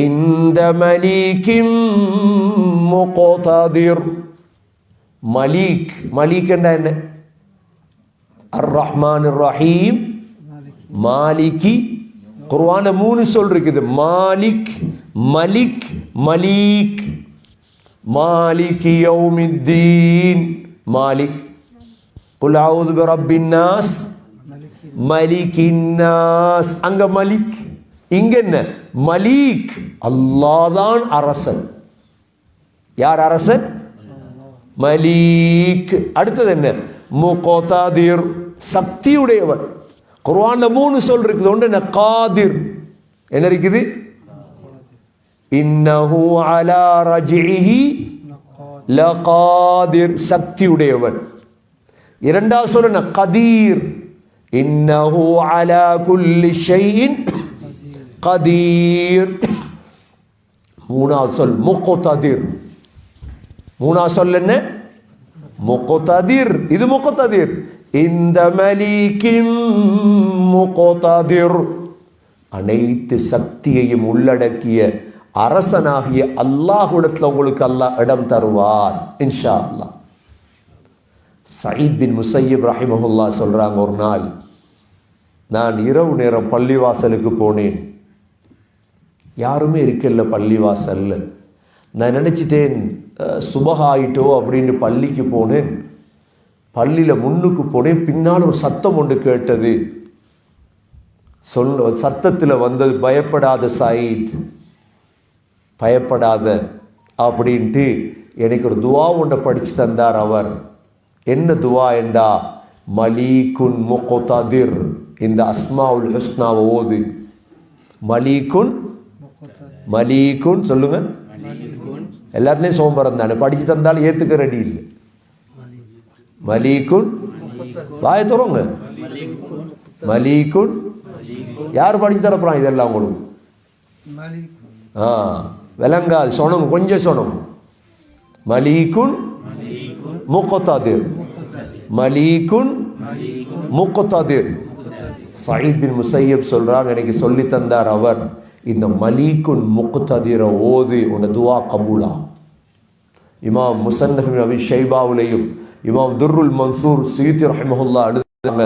இந்த மலீக்கின் முக்ததிர். மலீக், மலீக் என்ன? அர் ரஹ்மான் ரஹீம், மாலிகி. குர்ஆன்ல 3 சொல் இருக்குது. மாலிக், மலிக், மலீக். மாலிகி யௌமித்தீன், மாலிக். குல் அஊது பிரப்பின் நாஸ், மலிகின் நாஸ். அங்க மலிக், இங்க என்ன? மலீக். அல்லாஹ் தான் அரசன். யார் அரசன்? மலீக். அடுத்தது என்ன? முக்ததிர், சக்தியுடையவன். குர்ஆன்ல 3 சொல் இருக்குது. ஒன்று என்ன? காதிர். என்ன இருக்குது? இன்னஹு அலா ரஜ்இஹி லகாதிர், சக்தியுடையவன். இரண்டாவது சொல் என்ன? கதீர். இன்னஹு அலா குல்லி ஷைஇன் கதீர். மூணாவது சொல் முக்ததிர். மூணாவது சொல் என்ன? முக்ததிர். இது முக்ததிர். இந்த மலீக்கின் முக்ததிர், அனைத்து சக்தியையும் உள்ளடக்கிய அரசனாகிய அல்லாஹ்விடத்தில் உங்களுக்கு அல்லாஹ் இடம் தருவார் இன்ஷா அல்லாஹ். சயீத் பின் முஸையிப் ரஹிமஹுல்லாஹ் சொல்றாங்க, ஒரு நாள் நான் இரவு நேரம் பள்ளிவாசலுக்கு போனேன். யாருமே இருக்கல பள்ளிவாசல்ல. நான் நினச்சிட்டேன் சுபஹாயிட்டோ அப்படின்னு பள்ளிக்கு போனேன். பள்ளியில் முன்னுக்கு போனேன். பின்னால் ஒரு சத்தம் ஒன்று கேட்டது. சத்தத்தில் வந்தது, பயப்படாத சயீத், பயப்படாத அப்படின்ட்டு எனக்கு ஒரு துவா ஒன்றை படித்து தந்தார் அவர். என்ன துவா என்றா, மலீக்குன் முக்ததிர். இந்த அஸ்மாவுல் ஹுஸ்னாவை ஓது. மலீக்குன், மலீக்குன் சொல்லுங்க. எல்லாத்துலேயும் சோம்பரம் தானே, படித்து தந்தாலும் ஏற்றுக்க ரெடி இல்லை. மலீக்குன், வாய தருங்க. மலீக்குன், யார் படித்து தரப்போறான் இதெல்லாம் உங்களுக்கு? விளங்காது, சொன்னோம், கொஞ்சம் சொன்னோம். மலீக்குன் முக்ததிர், மலீக்குன் முக்ததிர். சயீத் பின் முஸையிப் சொல்றாங்க, எனக்கு சொல்லி தந்தார் அவர், இந்த மலீக்குன் முக்ததிர ஓது, உன்னை துவா கபூலா. இமாம் முஸன்னஃப் பின் அபி ஷைபாவுலையும் இமாம் துர்ருல் மன்சூர் சுயூத்தி ரஹிமஹுல்லாஹ் எழுதுறாங்க,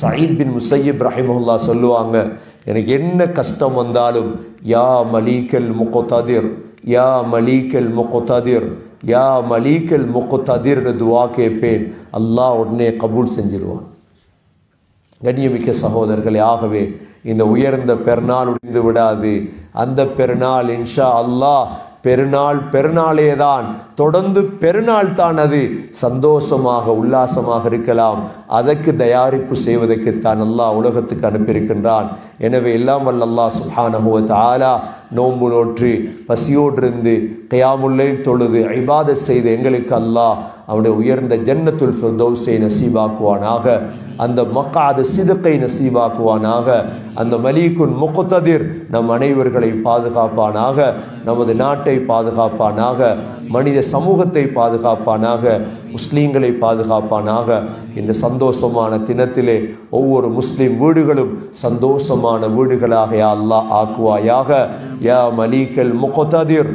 சயீத் பின் முஸையிப் ரஹிமஹுல்லாஹ் சொல்லுவாங்க, எனக்கு என்ன கஷ்டம் வந்தாலும் யா மலீக்கல் முக்ததிர், யா மலீக்கல் முக்ததிர், யா மலீக்கல் முக்ததிர்னு துவா கேட்பேன். அல்லாஹ் உடனே கபூல் செஞ்சிருவான். கண்ணியமிக்க சகோதரர்களே, ஆகவே இந்த உயர்ந்த பெருநாள் முடிந்து விடாது. அந்த பெருநாள் இன்ஷா அல்லாஹ் பெருநாளே தான், தொடர்ந்து பெருநாள் தான். அது சந்தோஷமாக உல்லாசமாக இருக்கலாம். அதற்கு தயாரிப்பு செய்வதற்குத்தான் அல்லாஹ் உலகத்துக்கு அனுப்பியிருக்கின்றான். எனவே எல்லாம் வல்ல அல்லாஹ் சுப்ஹானஹு வ தஆலா நோன்பு நோற்று பசியோடு இருந்து கியாமுல் லைல் தொழுது இபாதத் செய்து எங்களுக்கு அல்லாஹ் அவனுடைய உயர்ந்த ஜன்னத்துல் ஃபிர்தௌஸை நசீபாக்குவானாக. அந்த மக்ஆது சிதுக்கை நசீபாக்குவானாக. அந்த மலீக்குன் முக்ததிர் நம் அனைவர்களை பாதுகாப்பானாக. நமது நாட்டை பாதுகாப்பானாக. மனித சமூகத்தை பாதுகாப்பானாக. முஸ்லீம்களை பாதுகாப்பானாக. இந்த சந்தோஷமான தினத்திலே ஒவ்வொரு முஸ்லீம் வீடுகளும் சந்தோஷமான வீடுகளாக யா அல்லாஹ் ஆக்குவாயாக. யா மலீக்கல் முக்ததிர்.